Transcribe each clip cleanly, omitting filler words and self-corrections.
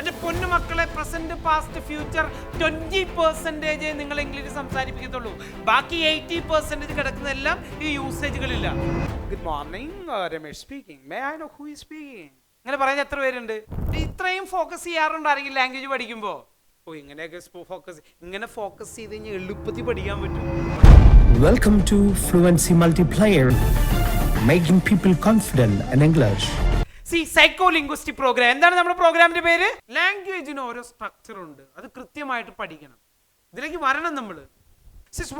എൻ്റെ പൊന്നു മക്കളെ, പ്രസന്റ് പാസ്റ്റ് ഫ്യൂച്ചർ 20% നിങ്ങൾ ഇംഗ്ലീഷ് സംസാരിപ്പിക്കത്തുള്ളൂ. ബാക്കി 80% കിടക്കുന്നതെല്ലാം ഈ യൂസേജുകളില്ല. Good morning, Ramesh speaking. May I know who is speaking? ഇങ്ങനെ പറയുന്ന എത്ര പേരുണ്ട്? ഇത്രയും ഫോക്കസ് ചെയ്യാറുണ്ട് ആരെങ്കിലും ലാംഗ്വേജ് പഠിക്കുമ്പോൾ? ഇങ്ങനെയൊക്കെ ഫോക്കസ് ചെയ്ത് കഴിഞ്ഞാൽ എളുപ്പത്തിൽ പഠിക്കാൻ പറ്റും. Welcome to Fluency Multiplier, making people confident in English. Psycho linguistic programme. എന്താണ് നമ്മുടെ പ്രോഗ്രാമിന്റെ പേര്? ലാംഗ്വേജിന് ഓരോ സ്ട്രക്ചർ ഉണ്ട്, അത് കൃത്യമായിട്ട് പഠിക്കണം. ഇതിലേക്ക് വരണം നമ്മൾ.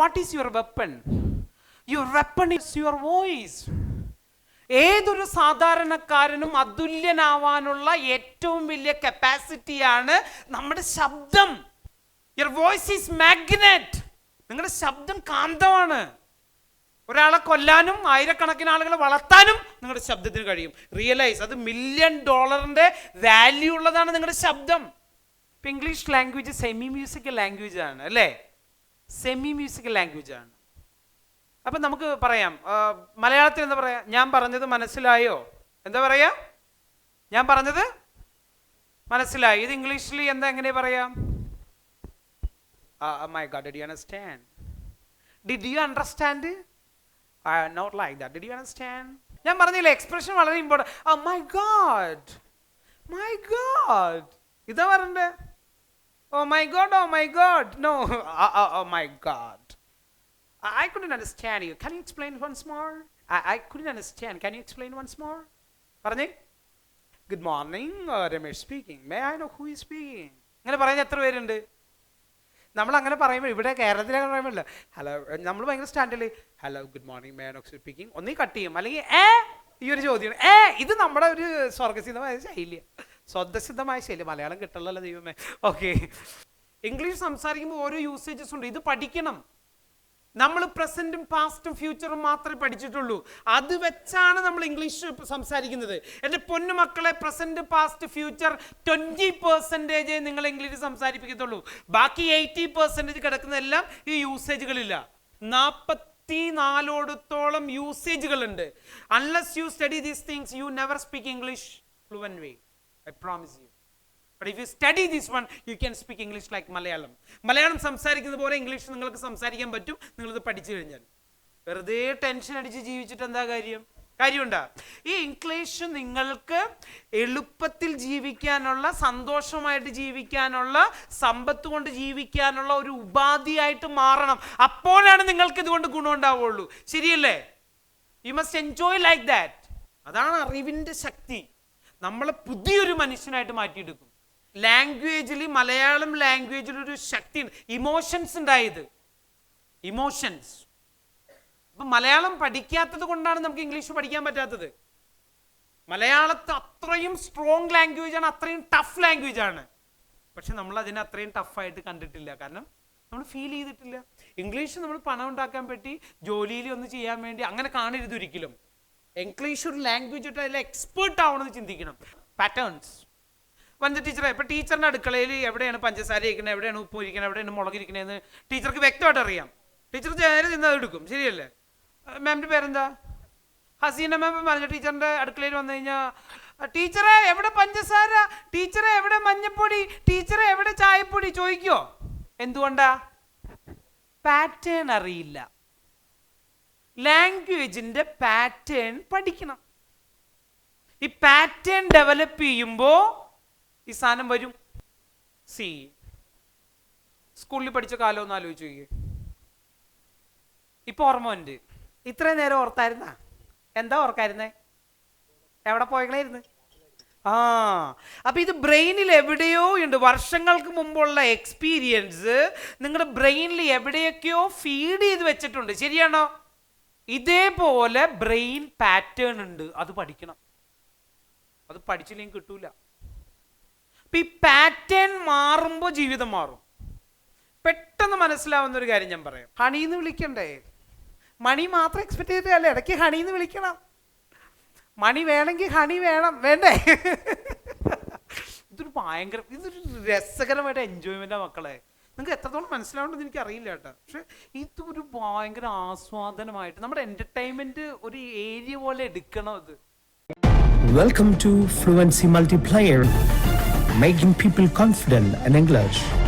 What is your weapon? Your weapon is your voice. ഏതൊരു സാധാരണക്കാരനും അതുല്യനാവാനുള്ള ഏറ്റവും വലിയ കപ്പാസിറ്റിയാണ് നമ്മുടെ ശബ്ദം. Your voice is magnet. നിങ്ങളുടെ ശബ്ദം കാന്തമാണ്. ഒരാളെ കൊല്ലാനും ആയിരക്കണക്കിന് ആളുകളെ വളർത്താനും നിങ്ങളുടെ ശബ്ദത്തിന് കഴിയും. റിയലൈസ്, അത് $1 മില്യൺ വാല്യൂ ഉള്ളതാണ് നിങ്ങളുടെ ശബ്ദം. ഇപ്പം English language semi musical language ആണ്, അല്ലേ? സെമി മ്യൂസിക്കൽ ലാംഗ്വേജ് ആണ്. അപ്പം നമുക്ക് പറയാം, മലയാളത്തിൽ എന്താ പറയാ? ഞാൻ പറഞ്ഞത് മനസ്സിലായോ? എന്താ പറയാ? ഞാൻ പറഞ്ഞത് മനസ്സിലായി. ഇത് ഇംഗ്ലീഷിൽ എന്താ എങ്ങനെ പറയാം? My God, did you understand? Did you understand? Not like that. Did you understand? ഞാൻ പറഞ്ഞില്ലേ, എക്സ്പ്രഷൻ വളരെ important. Oh my God, my God. ഇതാ പറയണ്ടേ? Oh my God, oh my God. No, oh my God. I couldn't understand you. Can you explain once more? I couldn't understand. Can you explain once more? പറഞ്ഞേ. Good morning, Ramesh speaking. May I know who is speaking? ഇങ്ങനെ പറയുന്ന എത്ര പേരുണ്ട്? നമ്മൾ അങ്ങനെ പറയുമ്പോൾ, ഇവിടെ കേരളത്തിലൊക്കെ പറയുമ്പോൾ ഹലോ, നമ്മൾ ഭയങ്കര standard, hello good morning may Knox speaking, ഒന്നീ കട്ട് ചെയ്യും, അല്ലെങ്കിൽ ഈ ഒരു ചോദ്യം. ഇത് നമ്മുടെ ഒരു സ്വർഗസിദ്ധമായ ശൈലി, സ്വതസിദ്ധമായ ശൈലി. മലയാളം കിട്ടുള്ളല്ലോ ദൈവമേ. ഓക്കെ, ഇംഗ്ലീഷ് സംസാരിക്കുമ്പോൾ ഓരോ യൂസേജസ് ഉണ്ട്. ഇത് പഠിക്കണം. നമ്മൾ പ്രസന്റും പാസ്റ്റും ഫ്യൂച്ചറും മാത്രമേ പഠിച്ചിട്ടുള്ളൂ. അത് വെച്ചാണ് നമ്മൾ ഇംഗ്ലീഷ് സംസാരിക്കുന്നത്. എൻ്റെ പൊന്നു മക്കളെ, പ്രസന്റ് പാസ്റ്റ് ഫ്യൂച്ചർ 20% നിങ്ങൾ ഇംഗ്ലീഷ് സംസാരിപ്പിക്കത്തുള്ളൂ. ബാക്കി 80% കിടക്കുന്നതെല്ലാം ഈ യൂസേജുകളില്ല. 44ഓടത്തോളം യൂസേജുകളുണ്ട്. Unless you study these things you never speak English fluent way. I promise you. But if you study this one, you can speak English like Malayalam. Malayalam സംസാരിക്കുന്ന പോലെ ഇംഗ്ലീഷ് നിങ്ങൾക്ക് സംസാരിക്കാൻ പറ്റും, നിങ്ങളിത് പഠിച്ചു കഴിഞ്ഞാൽ. വെറുതെ ടെൻഷൻ അടിച്ച് ജീവിച്ചിട്ട് എന്താ കാര്യമുണ്ടാ? ഈ ഇംഗ്ലീഷ് നിങ്ങൾക്ക് എളുപ്പത്തിൽ ജീവിക്കാനുള്ള, സന്തോഷമായിട്ട് ജീവിക്കാനുള്ള, സമ്പത്ത് കൊണ്ട് ജീവിക്കാനുള്ള ഒരു ഉപാധിയായിട്ട് മാറണം. അപ്പോഴാണ് നിങ്ങൾക്ക് ഇതുകൊണ്ട് ഗുണമുണ്ടാവുള്ളൂ. ശരിയല്ലേ? You must enjoy like that. അതാണ് അറിവിൻ്റെ ശക്തി. നമ്മളെ പുതിയൊരു മനുഷ്യനായിട്ട് മാറ്റിയെടുക്കും. ലാംഗ്വേജിൽ, മലയാളം ലാംഗ്വേജിൽ ഒരു ശക്തിയുണ്ട്. ഇമോഷൻസ് ഉണ്ടായത്, ഇമോഷൻസ്. അപ്പം മലയാളം പഠിക്കാത്തത് കൊണ്ടാണ് നമുക്ക് ഇംഗ്ലീഷ് പഠിക്കാൻ പറ്റാത്തത്. മലയാളത്തെ അത്രയും സ്ട്രോങ് ലാംഗ്വേജ് ആണ്, അത്രയും ടഫ് ലാംഗ്വേജ് ആണ്. പക്ഷെ നമ്മൾ അതിനെ അത്രയും ടഫായിട്ട് കണ്ടിട്ടില്ല, കാരണം നമ്മൾ ഫീൽ ചെയ്തിട്ടില്ല. ഇംഗ്ലീഷ് നമ്മൾ പണം ഉണ്ടാക്കാൻ പറ്റി, ജോലിയിൽ ഒന്ന് ചെയ്യാൻ വേണ്ടി അങ്ങനെ കാണരുത് ഒരിക്കലും. ഇംഗ്ലീഷ് ഒരു ലാംഗ്വേജ് ആയിട്ട് അതിൽ എക്സ്പേർട്ട് ആവണമെന്ന് ചിന്തിക്കണം. പാറ്റേൺസ്. പഞ്ച ടീച്ചറെ, ഇപ്പം ടീച്ചറിൻ്റെ അടുക്കളയിൽ എവിടെയാണ് പഞ്ചസാര ഇരിക്കുന്നത്, എവിടെയാണ് ഉപ്പ് ഇരിക്കുന്നത്, എവിടെയാണ് മുളക് ഇരിക്കണതെന്ന് ടീച്ചർക്ക് വ്യക്തമായിട്ട് അറിയാം. ടീച്ചർ നേരെ നിന്ന് എടുക്കും. ശരിയല്ലേ? മാമിൻ്റെ പേരെന്താ? ഹസീന മാം. പറഞ്ഞ ടീച്ചറിൻ്റെ അടുക്കളയിൽ വന്നു കഴിഞ്ഞാൽ, ടീച്ചറെ എവിടെ പഞ്ചസാര, ടീച്ചറെ എവിടെ മഞ്ഞപ്പൊടി, ടീച്ചറെ എവിടെ ചായപ്പൊടി ചോദിക്കോ? എന്തുകൊണ്ടാ? പാറ്റേൺ അറിയില്ല. ലാംഗ്വേജിൻ്റെ പാറ്റേൺ പഠിക്കണം. ഈ പാറ്റേൺ ഡെവലപ്പ് ചെയ്യുമ്പോൾ ഈ സാധനം വരും. സ്കൂളിൽ പഠിച്ച കാലം ഒന്ന് ആലോചിച്ച് നോക്കിയേ. ഇപ്പൊ ഓർമ്മ ഉണ്ട്. ഇത്രയും നേരം ഓർത്തായിരുന്ന? എന്താ ഓർക്കായിരുന്നേ? എവിടെ പോയകളായിരുന്നു? അപ്പൊ ഇത് ബ്രെയിനിൽ എവിടെയോ ഉണ്ട്. വർഷങ്ങൾക്ക് മുമ്പുള്ള എക്സ്പീരിയൻസ് നിങ്ങളുടെ ബ്രെയിനിൽ എവിടെയൊക്കെയോ ഫീഡ് ചെയ്ത് വെച്ചിട്ടുണ്ട്. ശരിയാണോ? ഇതേപോലെ ബ്രെയിൻ പാറ്റേൺ ഉണ്ട്, അത് പഠിക്കണം. അത് പഠിച്ചില്ലെങ്കിൽ കിട്ടൂല. അപ്പൊ ഈ പാറ്റേൺ മാറുമ്പോൾ ജീവിതം മാറും. പെട്ടെന്ന് മനസ്സിലാവുന്ന ഒരു കാര്യം ഞാൻ പറയാം. ഹണിന്ന് വിളിക്കണ്ടേ? മണി മാത്രം എക്സ്പെക്ട് ചെയ്തല്ലേ, ഇടയ്ക്ക് ഹണിന്ന് വിളിക്കണം. മണി വേണമെങ്കിൽ ഹണി വേണം, വേണ്ടേ? ഇതൊരു രസകരമായിട്ട് എൻജോയ്മെന്റാ മക്കളെ. നിങ്ങൾക്ക് എത്രത്തോളം മനസ്സിലാവുണ്ടെന്ന് എനിക്ക് അറിയില്ല കേട്ടോ. പക്ഷെ ഇതൊരു ഭയങ്കര ആസ്വാദനമായിട്ട് നമ്മുടെ എന്റർടൈൻമെന്റ് ഒരു ഏരിയ പോലെ എടുക്കണം ഇത്. Welcome to Fluency Multiplier, making people confident in English.